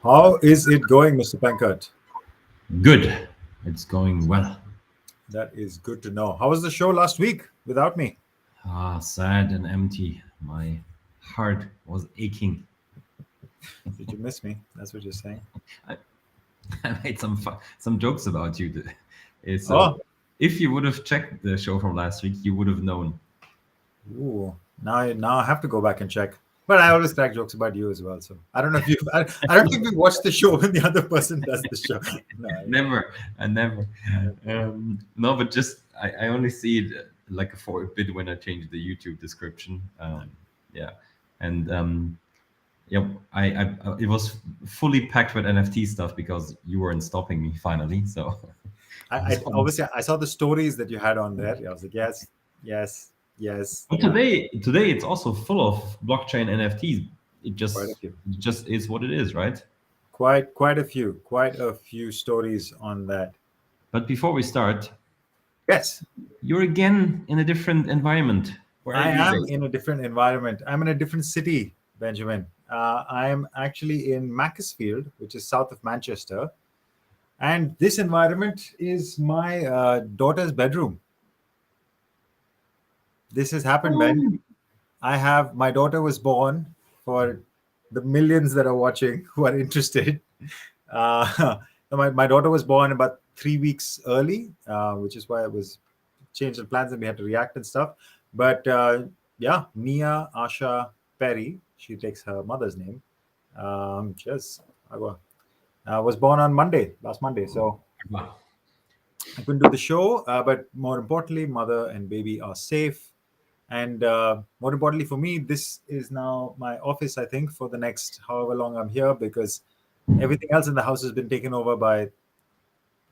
How is it going, Mr. Pankaj? Good. It's going well. That is good to know. How was the show last week without me? Sad and empty. My heart was aching. Did you miss me? That's what you're saying. I, I made some jokes about you. So Oh, if you would have checked the show from last week, you would have known. ooh. Now I have to go back and check. But I always crack jokes about you as well. So I don't know if you. I don't think we watch the show when the other person does the show. No, Never. I never. No, but just I only see it like for a bit when I change the YouTube description. Yeah, and yeah, it was fully packed with NFT stuff because you weren't stopping me finally. So I obviously I saw the stories that you had on there. I was like, yes, yes, yes. but Yeah, today it's also full of blockchain NFTs. It quite a just few. it just is what it is, right? Quite a few stories on that. But before we start, Yes, you're again in a different environment. Where are I you am based? in a different environment. I'm in a different city, Benjamin. I am actually in Macclesfield, which is south of Manchester. And this environment is my daughter's bedroom. This has happened, Ben. Oh, I have my daughter was born for the millions that are watching who are interested. My daughter was born about 3 weeks early, which is why it was changed the plans and we had to react and stuff. But yeah, Mia Asha Perry, she takes her mother's name. Cheers. Was born on last Monday. So wow. I couldn't do the show, but more importantly, mother and baby are safe. And more importantly for me, this is now my office, I think, for the next however long I'm here, because everything else in the house has been taken over by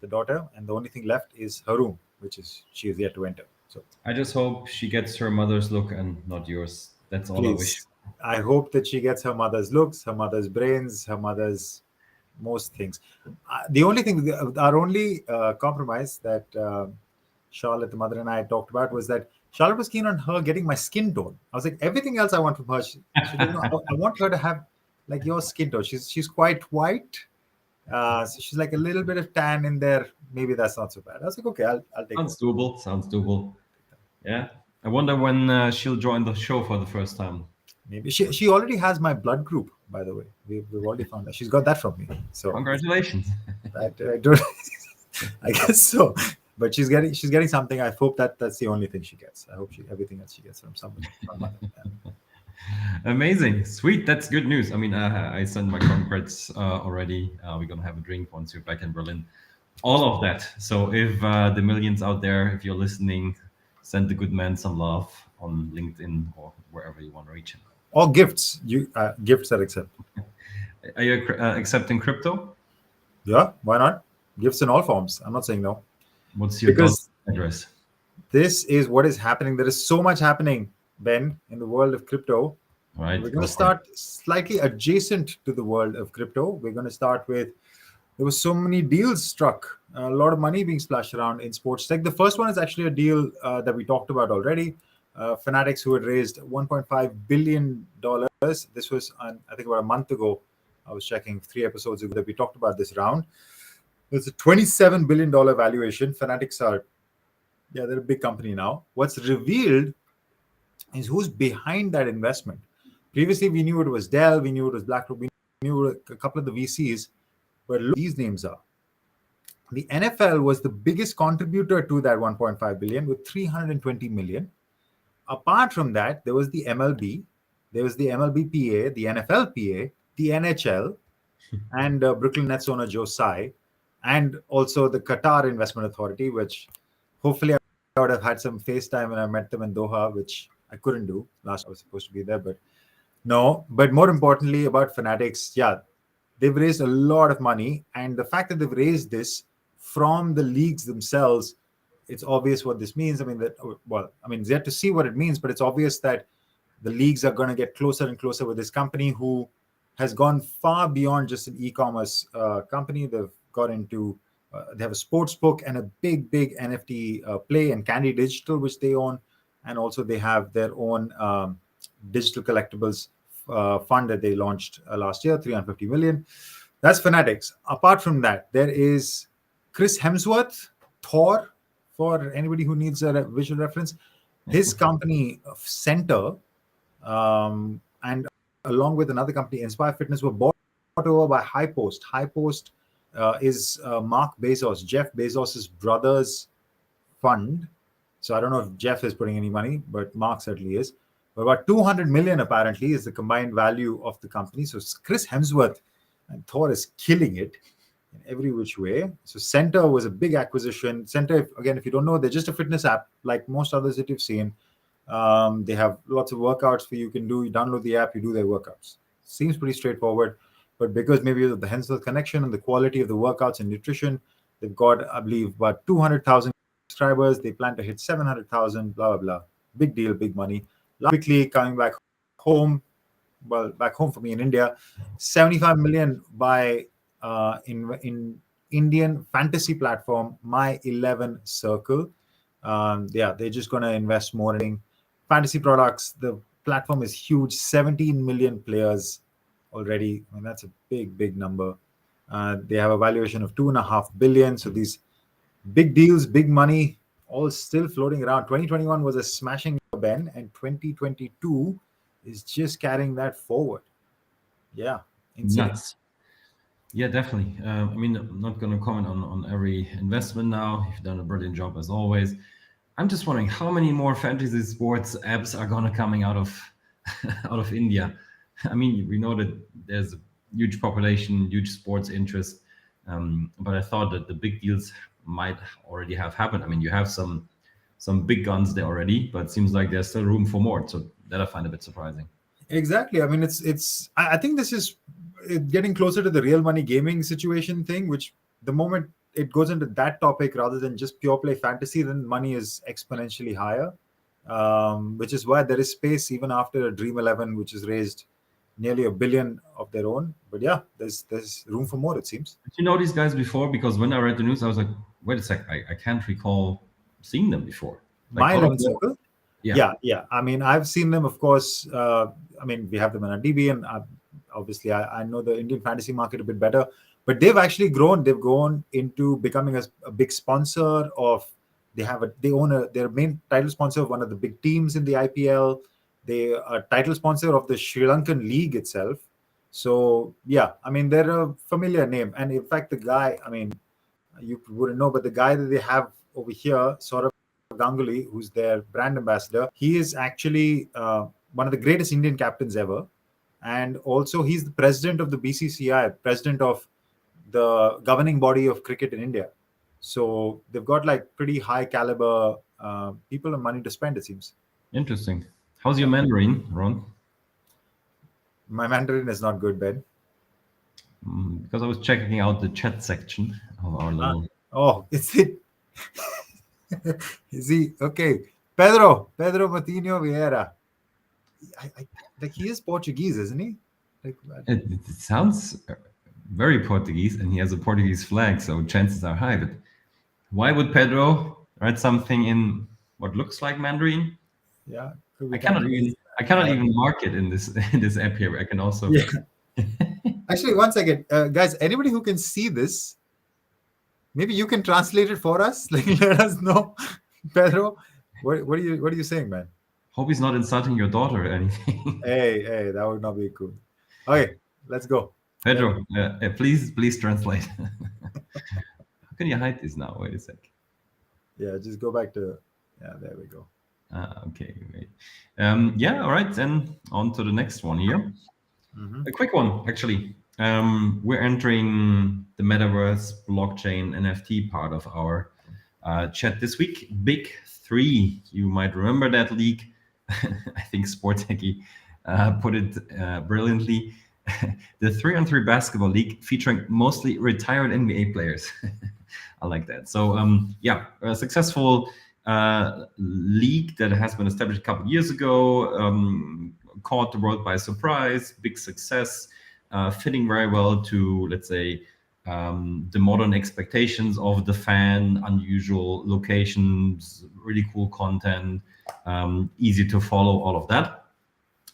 the daughter. And the only thing left is her room, which is she is yet to enter. So I just hope she gets her mother's look and not yours. That's all I wish. please, I hope that she gets her mother's looks, her mother's brains, her mother's most things. The only thing, our only compromise that Charlotte, the mother, and I talked about was that Charlotte was keen on her getting my skin tone. I was like, everything else I want from her. She didn't know, I want her to have like your skin tone. She's quite white, so she's like a little bit of tan in there. Maybe that's not so bad. I was like, okay, I'll take Sounds that. doable. Sounds doable. Yeah. I wonder when she'll join the show for the first time. Maybe she already has my blood group. By the way, we've already found that she's got that from me. So Congratulations. I don't. I guess so. But she's getting something. I hope that's the only thing she gets. I hope everything else she gets from somebody. From mother. Amazing. Sweet. That's good news. I mean, I sent my congrats already. We're going to have a drink once you're back in Berlin. All of that. So if the millions out there, if you're listening, send the good man some love on LinkedIn or wherever you want to reach him. Or gifts. Gifts are accepted. Are you accepting crypto? Yeah, why not? Gifts in all forms. I'm not saying no. What's your Because address? this is what is happening. There is so much happening, Ben, in the world of crypto. All right. We're Go going to for it. start slightly adjacent to the world of crypto. We're going to start with there was so many deals struck, a lot of money being splashed around in sports tech. The first one is actually a deal that we talked about already. Fanatics, who had raised $1.5 billion. This was, I think, about a month ago. I was checking 3 episodes ago that we talked about this round. There's a $27 billion valuation. Fanatics they're a big company now. What's revealed is who's behind that investment. Previously, we knew it was Dell, we knew it was BlackRock, we knew a couple of the VCs, but look, these names are. The NFL was the biggest contributor to that 1.5 billion with 320 million. Apart from that, there was the MLB, there was the MLBPA, the NFLPA, the NHL, and Brooklyn Nets owner Joe Tsai, and also the Qatar Investment Authority, which hopefully I would have had some FaceTime when I met them in Doha, which I couldn't do. Last I was supposed to be there, but no. But more importantly about Fanatics, yeah, they've raised a lot of money. And the fact that they've raised this from the leagues themselves, it's obvious what this means. I mean, it's yet to see what it means, but it's obvious that the leagues are going to get closer and closer with this company who has gone far beyond just an e-commerce company. They've got into, they have a sports book and a big NFT play and Candy Digital, which they own. And also they have their own digital collectibles fund that they launched last year, 350 million. That's Fanatics. Apart from that, there is Chris Hemsworth, Thor, for anybody who needs a visual reference. His company, Centr, and along with another company, Inspire Fitness, were bought over by HighPost. HighPost is Mark Bezos, Jeff Bezos' brother's fund. So I don't know if Jeff is putting any money, but Mark certainly is. But about 200 million apparently is the combined value of the company. So Chris Hemsworth and Thor is killing it in every which way. So Centr was a big acquisition. Centr, again, if you don't know, they're just a fitness app like most others that you've seen. They have lots of workouts for you can do. You download the app, you do their workouts. Seems pretty straightforward. But because maybe of the Hemsworth connection and the quality of the workouts and nutrition, they've got, I believe, about 200,000 subscribers. They plan to hit 700,000, blah, blah, blah. Big deal, big money. Quickly coming back home, well, back home for me in India, 75 million by in Indian fantasy platform My11Circle. They're just going to invest more in fantasy products. The platform is huge, 17 million players already. I mean, that's a big number. They have a valuation of 2.5 billion. So these big deals, big money, all still floating around. 2021 was a smashing Ben, and 2022 is just carrying that forward. Yeah, insane. Nuts. Yeah, definitely. I mean, I'm not going to comment on every investment now. You've done a brilliant job as always. I'm just wondering how many more fantasy sports apps are going to coming out of out of India. I mean, we know that there's a huge population, huge sports interest, but I thought that the big deals might already have happened. I mean, you have some big guns there already, but it seems like there's still room for more. So that I find a bit surprising. Exactly. I mean, I think this is getting closer to the real money gaming situation thing, which the moment it goes into that topic rather than just pure play fantasy, then money is exponentially higher, which is why there is space even after a Dream 11, which has raised nearly $1 billion of their own. But yeah, there's room for more, it seems. Did you know these guys before? Because when I read the news, I was like, wait a sec, I can't recall seeing them before. Like, My11Circle? Yeah. I mean, I've seen them, of course. I mean, we have them in our DB, and obviously I know the Indian fantasy market a bit better. But they've actually grown. They've grown into becoming a big sponsor of. Their main title sponsor of one of the big teams in the IPL. They are title sponsor of the Sri Lankan league itself. So yeah, I mean, they're a familiar name. And in fact, the guy, I mean, you wouldn't know, but the guy that they have over here, Saurav Ganguly, who's their brand ambassador, he is actually one of the greatest Indian captains ever. And also he's the president of the BCCI, president of the governing body of cricket in India. So they've got like pretty high caliber people and money to spend, it seems. Interesting. How's your Mandarin, Ron? My Mandarin is not good, Ben. Because I was checking out the chat section of our little. Oh, is it? Is he okay? Pedro Matinho Vieira. Like he is Portuguese, isn't he? Like, It sounds very Portuguese, and he has a Portuguese flag, so chances are high. But why would Pedro write something in what looks like Mandarin? Yeah, I cannot even mark it in this app here. I can also. Yeah. Actually, one second, guys. Anybody who can see this, maybe you can translate it for us. Like, let us know, Pedro. What are you saying, man? Hope he's not insulting your daughter or anything. Hey, that would not be cool. Okay, let's go. Pedro, please translate. How can you hide this now? Wait a sec. Yeah, just go back to. Yeah, there we go. Okay, great. All right, then on to the next one here. A quick one, actually. We're entering the metaverse, blockchain, NFT part of our chat this week. Big3, you might remember that league. I think Sports Techie put it brilliantly. The 3-on-3 basketball league featuring mostly retired NBA players. I like that. So yeah, a successful league that has been established a couple of years ago, caught the world by surprise, big success, fitting very well to, let's say, the modern expectations of the fan, unusual locations, really cool content, easy to follow, all of that.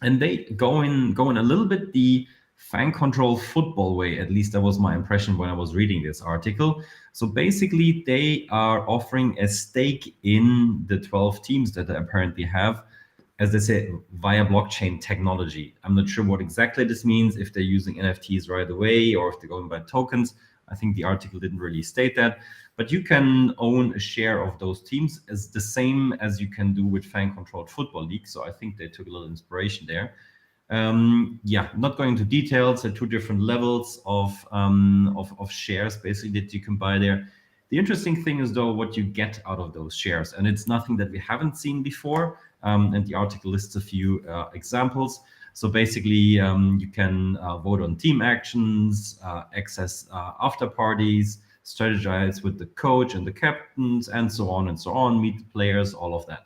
And they go in a little bit the fan control football way. At least that was my impression when I was reading this article. So basically, they are offering a stake in the 12 teams that they apparently have, as they say, via blockchain technology. I'm not sure what exactly this means, if they're using NFTs right away or if they're going by tokens. I think the article didn't really state that. But you can own a share of those teams as the same as you can do with fan-controlled football league. So I think they took a little inspiration there. Yeah, not going into details. There are two different levels of shares basically that you can buy there. The interesting thing is though what you get out of those shares, and it's nothing that we haven't seen before. And the article lists a few examples. So basically, you can vote on team actions, access after parties, strategize with the coach and the captains, and so on, meet the players, all of that.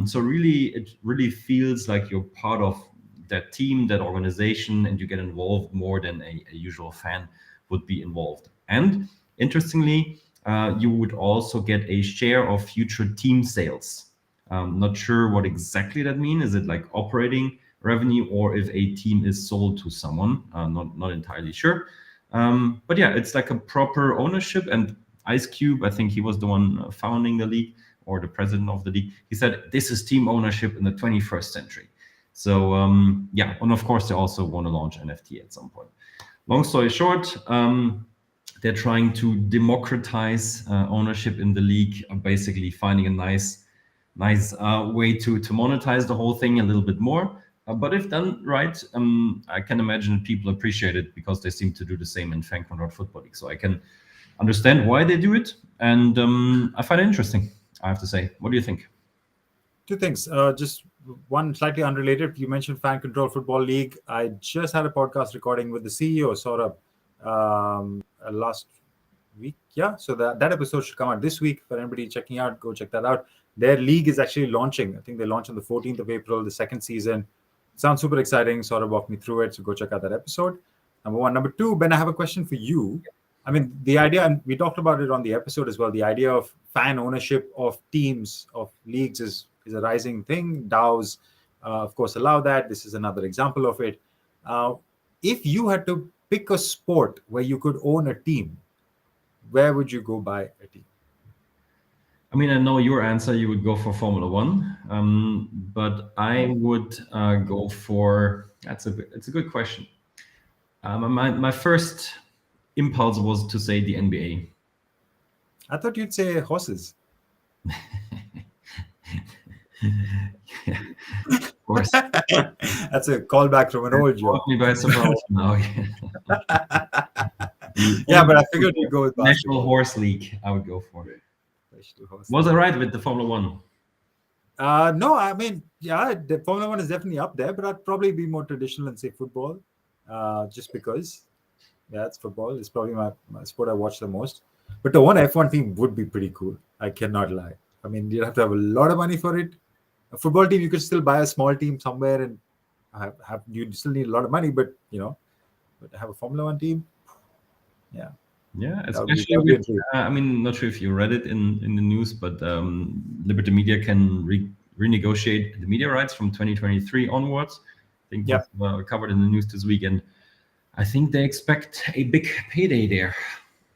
So really, it really feels like you're part of that team, that organization, and you get involved more than a usual fan would be involved. And interestingly, you would also get a share of future team sales. Not sure what exactly that means. Is it like operating revenue, or if a team is sold to someone? Not entirely sure. But yeah, it's like a proper ownership. And Ice Cube, I think he was the one founding the league, or the president of the league. He said, this is team ownership in the 21st century. So yeah, and of course they also want to launch NFT at some point. Long story short, they're trying to democratize ownership in the league, basically finding a nice way to monetize the whole thing a little bit more. But if done right, I can imagine people appreciate it, because they seem to do the same in fan controlled football league. So I can understand why they do it, and I find it interesting, I have to say. What do you think? Two things. Just one slightly unrelated. You mentioned Fan Control Football League. I just had a podcast recording with the CEO, Saurabh, last week. Yeah, so that episode should come out this week. For anybody checking out, go check that out. Their league is actually launching. I think they launch on the 14th of April, the second season. Sounds super exciting. Saurabh walked me through it, so go check out that episode. Number one. Number two, Ben, I have a question for you. I mean, the idea, and we talked about it on the episode as well, the idea of fan ownership of teams, of leagues is a rising thing. DAOs, of course, allow that. This is another example of it. If you had to pick a sport where you could own a team, where would you go buy a team? I mean, I know your answer. You would go for Formula One, but I would go for. It's a good question. My first impulse was to say the NBA. I thought you'd say horses. Yeah, of course. That's a callback from an old joke. Caught me by surprise now. Yeah, but I figured you'd go with National basketball. Horse League. I would go for it. Horse Was I right with the Formula One? No, I mean, yeah, the Formula One is definitely up there, but I'd probably be more traditional and say football, just because, yeah, it's football. It's probably my sport I watch the most. But the one F1 team would be pretty cool. I cannot lie. I mean, you'd have to have a lot of money for it. A football team, you could still buy a small team somewhere and have you still need a lot of money, but but have a Formula One team, yeah. Yeah, That would be especially with, interesting. I mean, not sure if you read it in the news, but Liberty Media can renegotiate the media rights from 2023 onwards. I think Yeah. was covered in the news this week, and I think they expect a big payday there.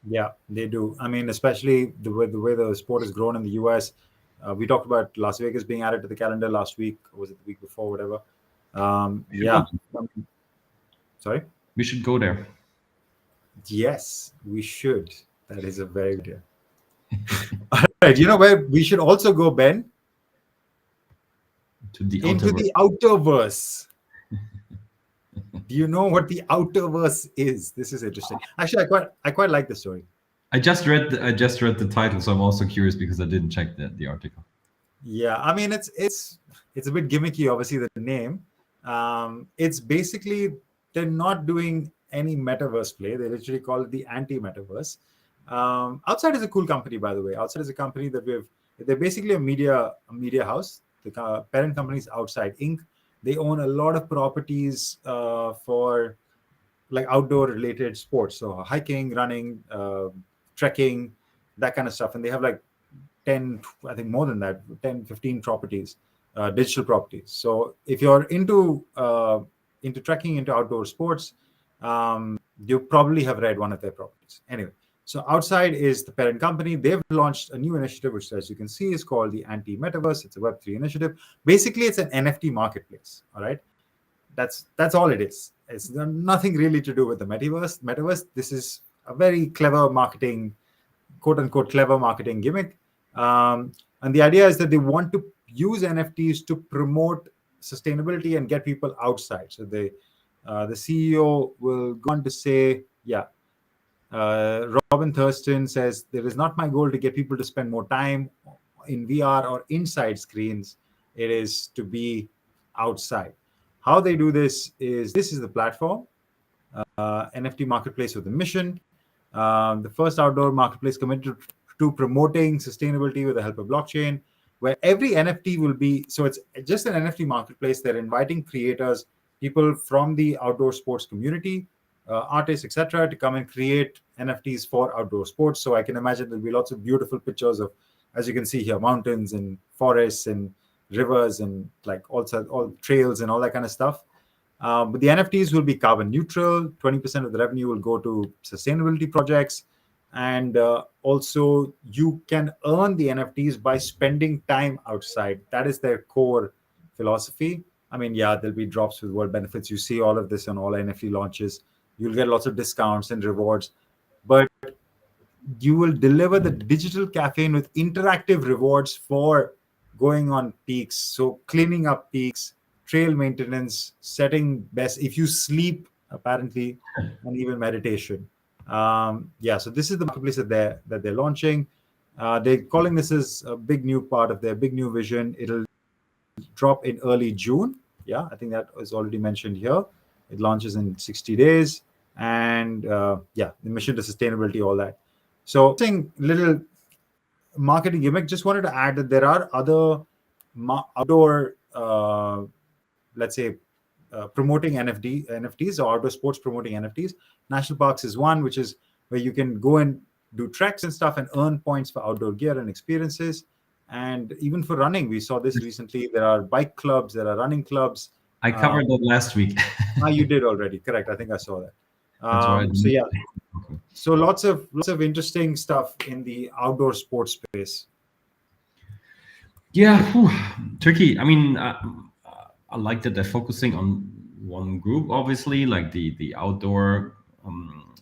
Yeah, they do. I mean, especially the way the sport has grown in the US. We talked about Las Vegas being added to the calendar last week, or was it the week before, whatever. Yeah. Sorry? We should go there. Yes, we should. That is a very good idea. All right, you know where we should also go, Ben? To the Into Outerverse. the Outerverse. Do you know what the Outerverse is? This is interesting. Actually, I quite like the story. I just read the title, so I'm also curious because I didn't check the article. Yeah, I mean it's a bit gimmicky, obviously, the name. It's basically they're not doing any metaverse play. They literally call it the anti-metaverse. Outside is a cool company, by the way. Outside is a company that they're basically a media house. The parent company is Outside Inc. They own a lot of properties for like outdoor related sports, so hiking, running, trekking, that kind of stuff. And they have like 10, I think more than that, 10, 15 properties, digital properties. So if you're into trekking, into outdoor sports, you probably have read one of their properties. Anyway, so Outside is the parent company. They've launched a new initiative, which, as you can see, is called the Anti-Metaverse. It's a Web3 initiative. Basically, it's an NFT marketplace. All right, that's all it is. It's nothing really to do with the metaverse. This is a very clever marketing, quote unquote, clever marketing gimmick. And the idea is that they want to use NFTs to promote sustainability and get people outside. So the CEO will go on to say, yeah, Robin Thurston says, "There is not my goal to get people to spend more time in VR or inside screens. It is to be outside." How they do this is the platform, NFT marketplace with a mission. The first outdoor marketplace committed to promoting sustainability with the help of blockchain, where every NFT will be, so it's just an NFT marketplace. They're inviting creators, people from the outdoor sports community, artists, etc., to come and create NFTs for outdoor sports. So I can imagine there'll be lots of beautiful pictures of, as you can see here, mountains and forests and rivers and like also all trails and all that kind of stuff. But the NFTs will be carbon neutral. 20% of the revenue will go to sustainability projects. And also, you can earn the NFTs by spending time outside. That is their core philosophy. I mean, yeah, there'll be drops with world benefits. You see all of this on all NFT launches. You'll get lots of discounts and rewards. But you will deliver the digital caffeine with interactive rewards for going on peaks. So cleaning up peaks, trail maintenance, setting best, if you sleep, apparently, and even meditation. Yeah, so this is the marketplace that they're launching. They're calling this as a big new part of their big new vision. It'll drop in early June. Yeah, I think that was already mentioned here. It launches in 60 days. And yeah, the mission to sustainability, all that. So, saying little marketing gimmick, just wanted to add that there are other outdoor, let's say, promoting NFTs or outdoor sports promoting NFTs. National parks is one, which is where you can go and do treks and stuff and earn points for outdoor gear and experiences. And even for running, we saw this recently. There are bike clubs, there are running clubs. I covered that last week. You did already, correct? I think I saw that. That's right. So yeah, so lots of interesting stuff in the outdoor sports space. Yeah, tricky. I mean, I like that they're focusing on one group, obviously, like the outdoor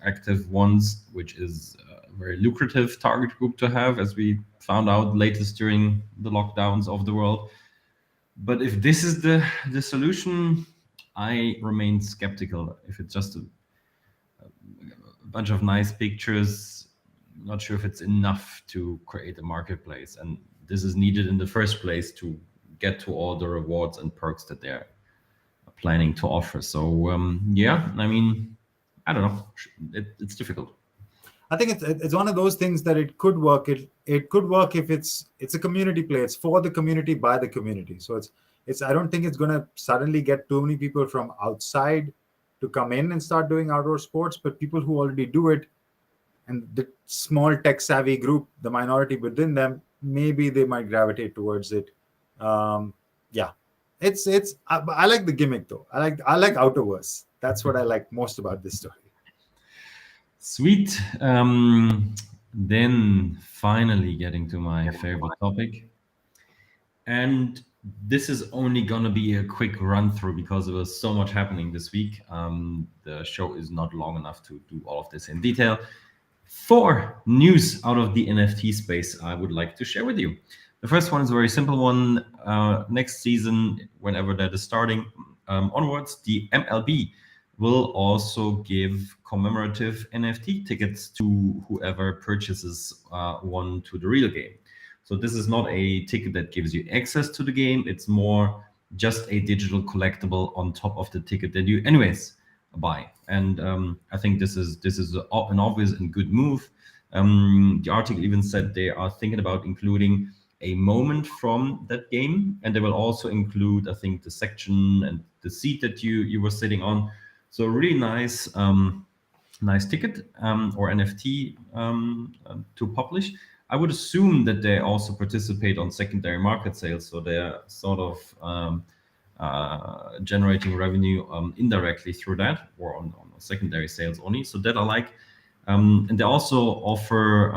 active ones, which is a very lucrative target group to have, as we found out latest during the lockdowns of the world. But if this is the solution, I remain skeptical. If it's just a bunch of nice pictures, not sure if it's enough to create a marketplace. And this is needed in the first place to get to all the rewards and perks that they're planning to offer. So yeah, I mean, I don't know. It's difficult. I think it's one of those things that it could work. It could work if it's a community play. It's for the community by the community. So it's I don't think it's going to suddenly get too many people from outside to come in and start doing outdoor sports, but people who already do it, and the small tech savvy group, the minority within them, maybe they might gravitate towards it. Yeah, I like the gimmick though. I like Outerverse. That's what I like most about this story. Sweet. Then finally getting to my favorite topic. And this is only going to be a quick run through because there was so much happening this week. The show is not long enough to do all of this in detail. 4 news out of the NFT space I would like to share with you. The first one is a very simple one. Next season, whenever that is starting onwards, the MLB will also give commemorative NFT tickets to whoever purchases one to the real game. So this is not a ticket that gives you access to the game. It's more just a digital collectible on top of the ticket that you anyways buy. And I think this is an obvious and good move. The article even said they are thinking about including a moment from that game, and they will also include, I think, the section and the seat that you were sitting on. So really nice ticket or NFT to publish. I would assume that they also participate on secondary market sales, so they're sort of generating revenue indirectly through that, or on secondary sales only. So that I like. And they also offer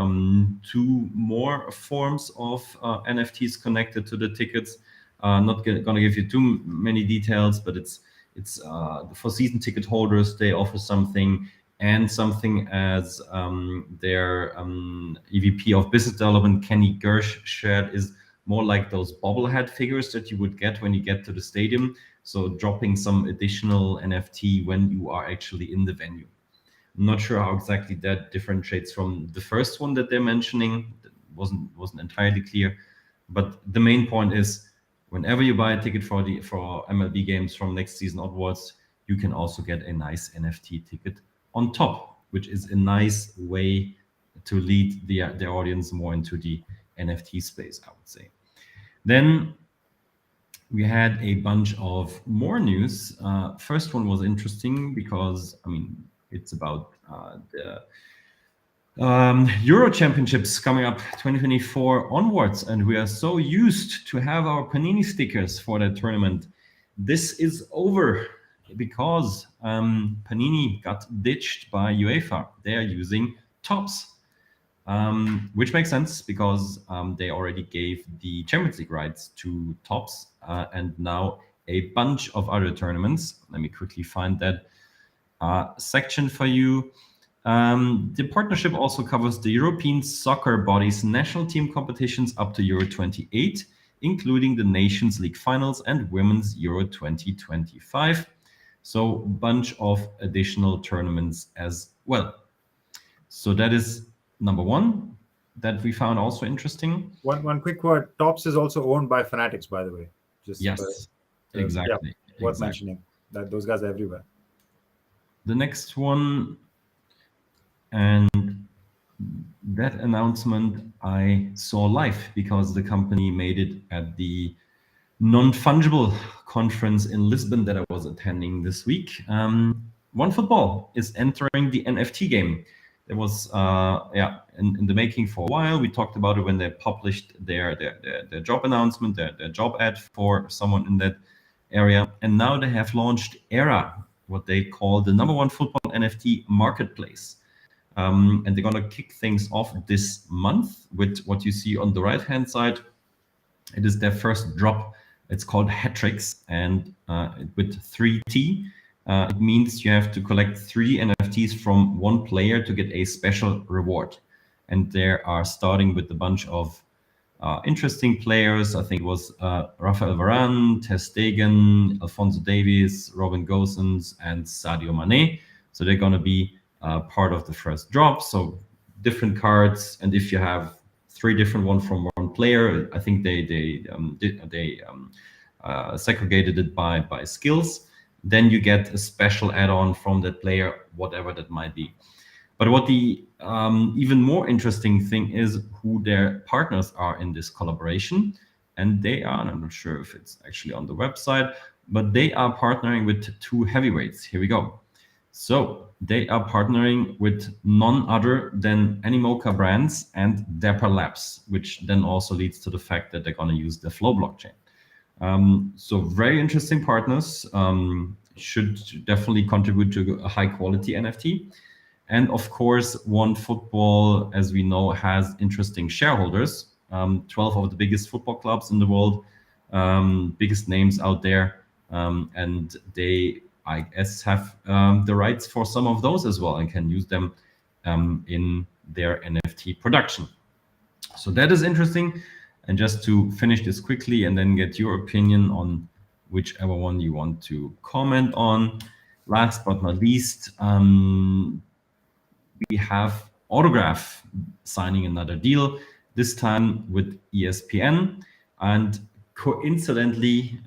two more forms of NFTs connected to the tickets. Not going to give you too many details, but it's for season ticket holders. They offer something, and something as their EVP of business development, Kenny Gersh, shared is more like those bobblehead figures that you would get when you get to the stadium. So dropping some additional NFT when you are actually in the venue. I'm not sure how exactly that differentiates from the first one that they're mentioning. That wasn't entirely clear. But the main point is, whenever you buy a ticket for MLB games from next season onwards, you can also get a nice NFT ticket on top, which is a nice way to lead the audience more into the NFT space, I would say. Then we had a bunch of more news. First one was interesting because, I mean, it's about the Euro Championships coming up 2024 onwards, and we are so used to have our Panini stickers for that tournament. This is over because Panini got ditched by UEFA. They are using Topps, which makes sense because they already gave the Champions League rights to Topps and now a bunch of other tournaments. Let me quickly find that section for you. The partnership also covers the European soccer body's national team competitions up to Euro 28, including the Nations League finals and Women's Euro 2025. So a bunch of additional tournaments as well. So that is number one that we found also interesting. One quick word: Topps is also owned by Fanatics, by the way. Just yes, exactly. Yeah, worth mentioning that those guys are everywhere. The next one, and that announcement I saw live because the company made it at the non-fungible conference in Lisbon that I was attending this week. OneFootball is entering the NFT game. It was in the making for a while. We talked about it when they published their job announcement, their job ad for someone in that area. And now they have launched Era, what they call the #1 football NFT marketplace. And they're going to kick things off this month with what you see on the right-hand side. It is their first drop. It's called Hatrix, and with 3T. It means you have to collect 3 NFTs from one player to get a special reward. And they are starting with a bunch of interesting players. I think it was Rafael Varane, Ter Stegen, Alphonso Davies, Robin Gosens, and Sadio Mane. So they're going to be part of the first drop. So different cards, and if you have 3 different ones from one player, I think they segregated it by skills. Then you get a special add-on from that player, whatever that might be. But what the even more interesting thing is who their partners are in this collaboration. And they are, and I'm not sure if it's actually on the website, but they are partnering with 2 heavyweights. Here we go. So they are partnering with none other than Animoca Brands and Dapper Labs, which then also leads to the fact that they're going to use the Flow blockchain. So very interesting partners, should definitely contribute to a high quality NFT. And of course, OneFootball, as we know, has interesting shareholders, 12 of the biggest football clubs in the world, biggest names out there. And they, I guess, have the rights for some of those as well and can use them in their NFT production. So that is interesting. And just to finish this quickly and then get your opinion on whichever one you want to comment on. Last but not least, we have Autograph signing another deal, this time with ESPN. And coincidentally,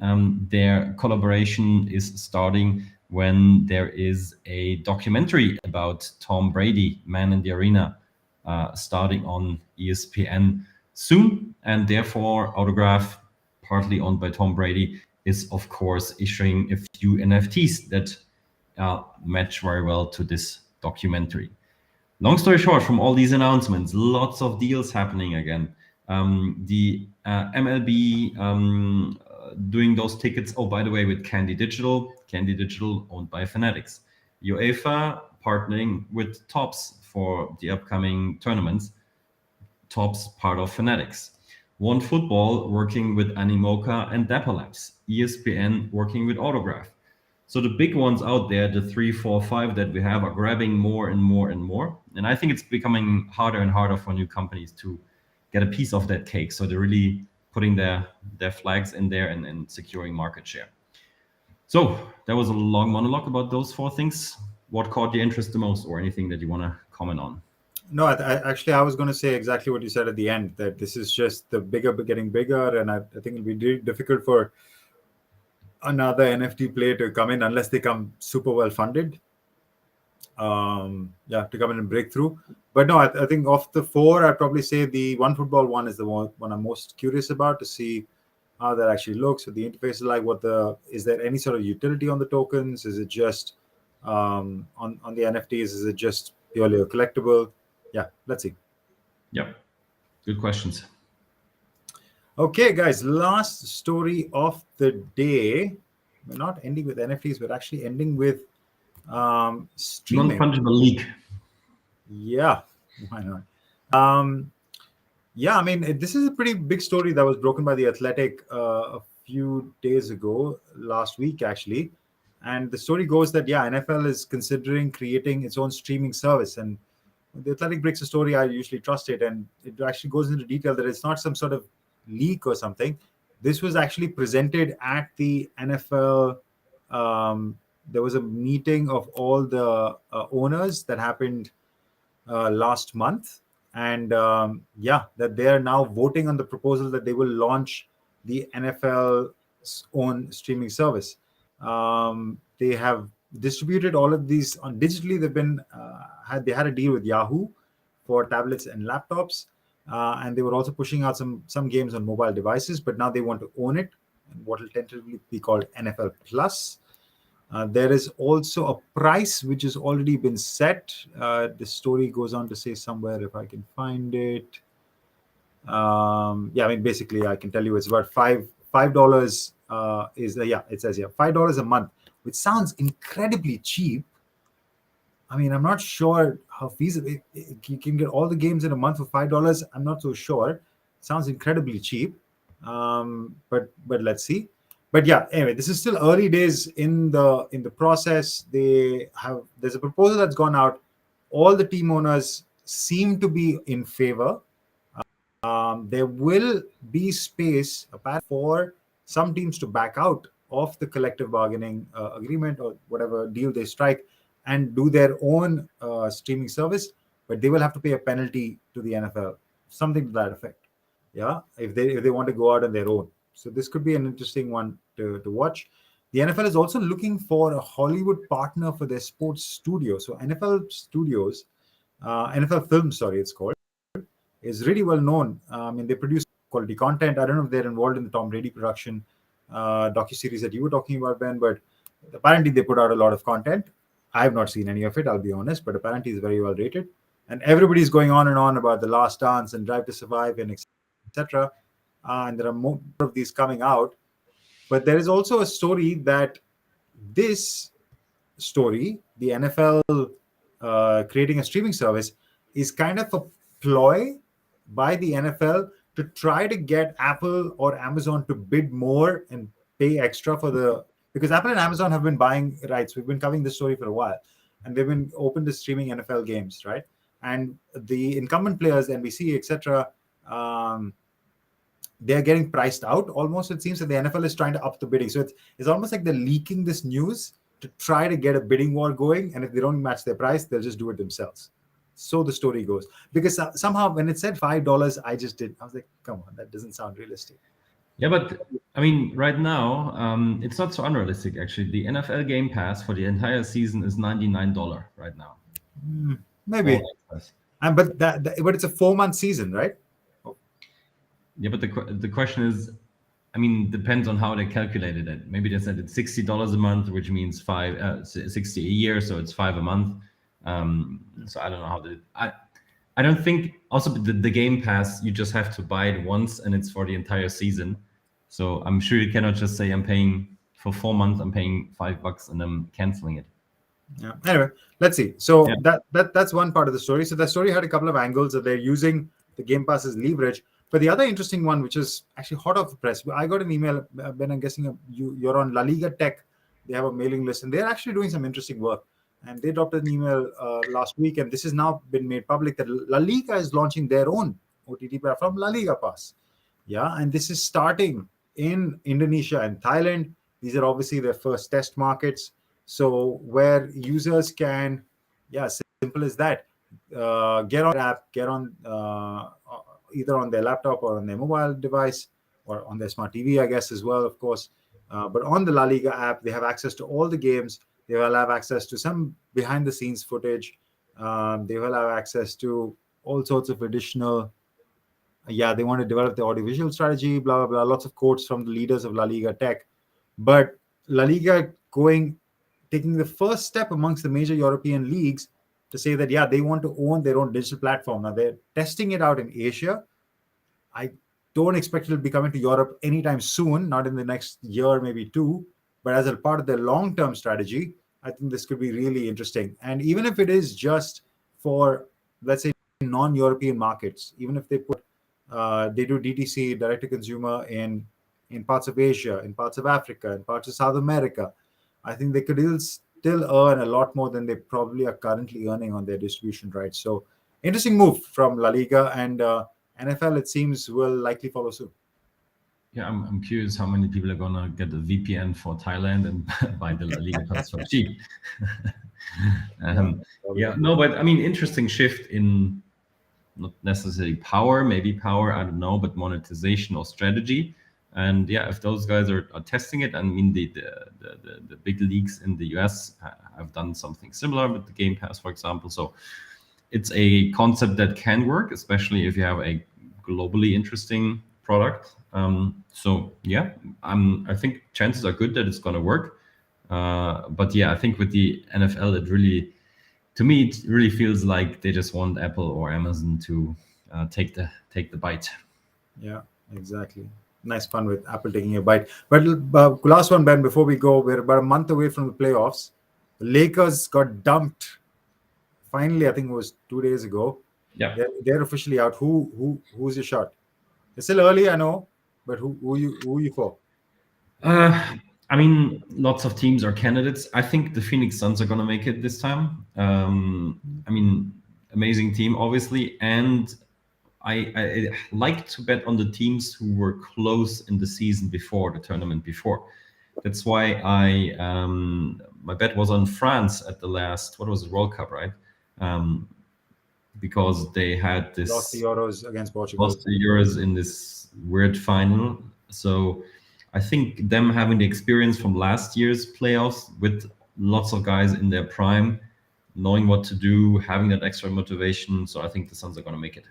their collaboration is starting when there is a documentary about Tom Brady, Man in the Arena, starting on ESPN soon, and therefore Autograph, partly owned by Tom Brady, is of course issuing a few NFTs that match very well to this documentary. Long story short, from all these announcements, lots of deals happening again. The MLB doing those tickets. Oh, by the way, with Candy Digital owned by Fanatics. UEFA partnering with Tops for the upcoming tournaments. Tops part of Fanatics. OneFootball working with Animoca and Dapper Labs. ESPN working with Autograph. So the big ones out there, the 3, 4, 5 that we have, are grabbing more and more and more. And I think it's becoming harder and harder for new companies to get a piece of that cake. So they're really putting their flags in there and securing market share. So that was a long monologue about those 4 things. What caught your interest the most, or anything that you want to comment on? No, actually, I was going to say exactly what you said at the end, that this is just the bigger getting bigger. And I think it'll be really difficult for another NFT player to come in unless they come super well funded. To come in and break through. But no, I think of the 4, I'd probably say the OneFootball one is the one I'm most curious about, to see how that actually looks, what the interface is like. Is there any sort of utility on the tokens? Is it just on the NFTs? Is it just purely a collectible? Yeah, let's see. Yep, good questions. Okay, guys, last story of the day. We're not ending with NFTs. We're actually ending with streaming. Non-fungible league. Yeah, why not? I mean, this is a pretty big story that was broken by The Athletic a few days ago, last week actually. And the story goes that, NFL is considering creating its own streaming service. And The Athletic breaks a story, I usually trust it. And it actually goes into detail that it's not some sort of leak or something. This was actually presented at the NFL. There was a meeting of all the owners that happened last month. And that they are now voting on the proposal that they will launch the NFL's own streaming service. They have distributed all of these on digitally. They've been they had a deal with Yahoo for tablets and laptops, and they were also pushing out some games on mobile devices. But now they want to own it, and what will tentatively be called NFL Plus. There is also a price which has already been set. The story goes on to say somewhere, if I can find it. I mean, basically, I can tell you it's about $5. It says here $5 a month, which sounds incredibly cheap. I mean, I'm not sure how feasible. You can get all the games in a month for $5. I'm not so sure. Sounds incredibly cheap. But let's see. But anyway, this is still early days in the process. There's a proposal that's gone out. All the team owners seem to be in favor. There will be space for some teams to back out of the collective bargaining agreement or whatever deal they strike and do their own streaming service, but they will have to pay a penalty to the NFL, something to that effect. Yeah, if they want to go out on their own. So this could be an interesting one to watch. The NFL is also looking for a Hollywood partner for their sports studio. So NFL Studios, NFL Films, it's called, is really well known. I mean, they produce quality content. I don't know if they're involved in the Tom Brady production docuseries that you were talking about, Ben, but apparently they put out a lot of content. I have not seen any of it, I'll be honest, but apparently it's very well rated. And everybody's going on and on about The Last Dance and Drive to Survive and etc. And there are more of these coming out. But there is also a story that the NFL creating a streaming service, is kind of a ploy by the NFL to try to get Apple or Amazon to bid more and pay extra because Apple and Amazon have been buying rights. We've been covering this story for a while, and they've been open to streaming NFL games, right? And the incumbent players, NBC, etc., they're getting priced out almost. It seems that the NFL is trying to up the bidding. So it's almost like they're leaking this news to try to get a bidding war going. And if they don't match their price, they'll just do it themselves. So the story goes. Because somehow when it said $5, I was like, come on, that doesn't sound realistic. Yeah, but I mean, right now, it's not so unrealistic, actually. The NFL Game Pass for the entire season is $99 right now. Maybe. And but it's a 4-month season, right? Yeah, but the question is, I mean, depends on how they calculated it. Maybe they said it's $60 a month, which means 60 a year, so it's 5 a month. So I don't know how they. I don't think. Also, the Game Pass, you just have to buy it once, and it's for the entire season. So I'm sure you cannot just say I'm paying for 4 months. I'm paying $5, and I'm canceling it. Yeah. Anyway, let's see. So Yeah. that's one part of the story. So the story had a couple of angles that they're using the Game Pass as leverage. But the other interesting one, which is actually hot off the press, I got an email. Ben, I'm guessing you're on LaLiga Tech. They have a mailing list, and they're actually doing some interesting work. And they dropped an email last week, and this has now been made public that LaLiga is launching their own OTT platform, LaLiga Pass. Yeah, and this is starting in Indonesia and Thailand. These are obviously their first test markets. So where users can, yeah, simple as that, get on app, get on either on their laptop or on their mobile device or on their smart TV, I guess, as well, of course. But on the LaLiga app, they have access to all the games. They will have access to some behind-the-scenes footage. They will have access to all sorts of additional. Yeah, they want to develop the audiovisual strategy, blah blah blah. Lots of quotes from the leaders of LaLiga Tech, but LaLiga taking the first step amongst the major European leagues to say that, yeah, they want to own their own digital platform. Now they're testing it out in Asia. I don't expect it to be coming to Europe anytime soon, not in the next year, maybe two. But as a part of their long-term strategy, I think this could be really interesting. And even if it is just for, let's say, non-European markets, even if they do DTC, direct to consumer, in parts of Asia, in parts of Africa, in parts of South America, I think they could still earn a lot more than they probably are currently earning on their distribution rights. So interesting move from La Liga, and NFL, it seems, will likely follow suit. Yeah, I'm curious how many people are gonna get a VPN for Thailand and buy the LaLiga Pass for cheap. Yeah, no, but I mean, interesting shift in not necessarily power, maybe power, I don't know, but monetization or strategy. And yeah, if those guys are testing it, I mean, the big leagues in the US have done something similar with the Game Pass, for example. So it's a concept that can work, especially if you have a globally interesting product. So yeah, I think chances are good that it's going to work. But yeah, I think with the NFL, to me, it really feels like they just want Apple or Amazon to take the bite. Yeah, exactly. Nice fun with Apple taking a bite. But last one, Ben, before we go, we're about a month away from the playoffs. The Lakers got dumped. Finally, I think it was 2 days ago. Yeah. They're officially out. Who's your shot? It's still early, I know, but who you for? I mean, lots of teams are candidates. I think the Phoenix Suns are going to make it this time. I mean, amazing team, obviously, and I like to bet on the teams who were close in the season before the tournament before. That's why my bet was on France at the last, what was it, World Cup, right? Because they had this Lost the Euros against Portugal. lost the Euros in this weird final. So I think them having the experience from last year's playoffs with lots of guys in their prime, knowing what to do, having that extra motivation. So I think the Suns are going to make it.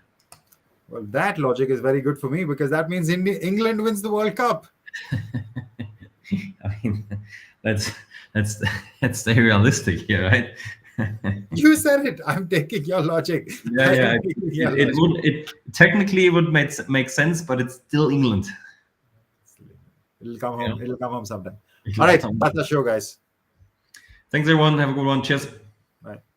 Well, that logic is very good for me because that means England wins the World Cup. I mean, let's stay realistic here, right? You said it. I'm taking your logic. Yeah. It technically would make sense, but it's still England. It'll come home. Yeah. It'll come home sometime. All right, that's the show, guys. Thanks, everyone. Have a good one. Cheers. Bye.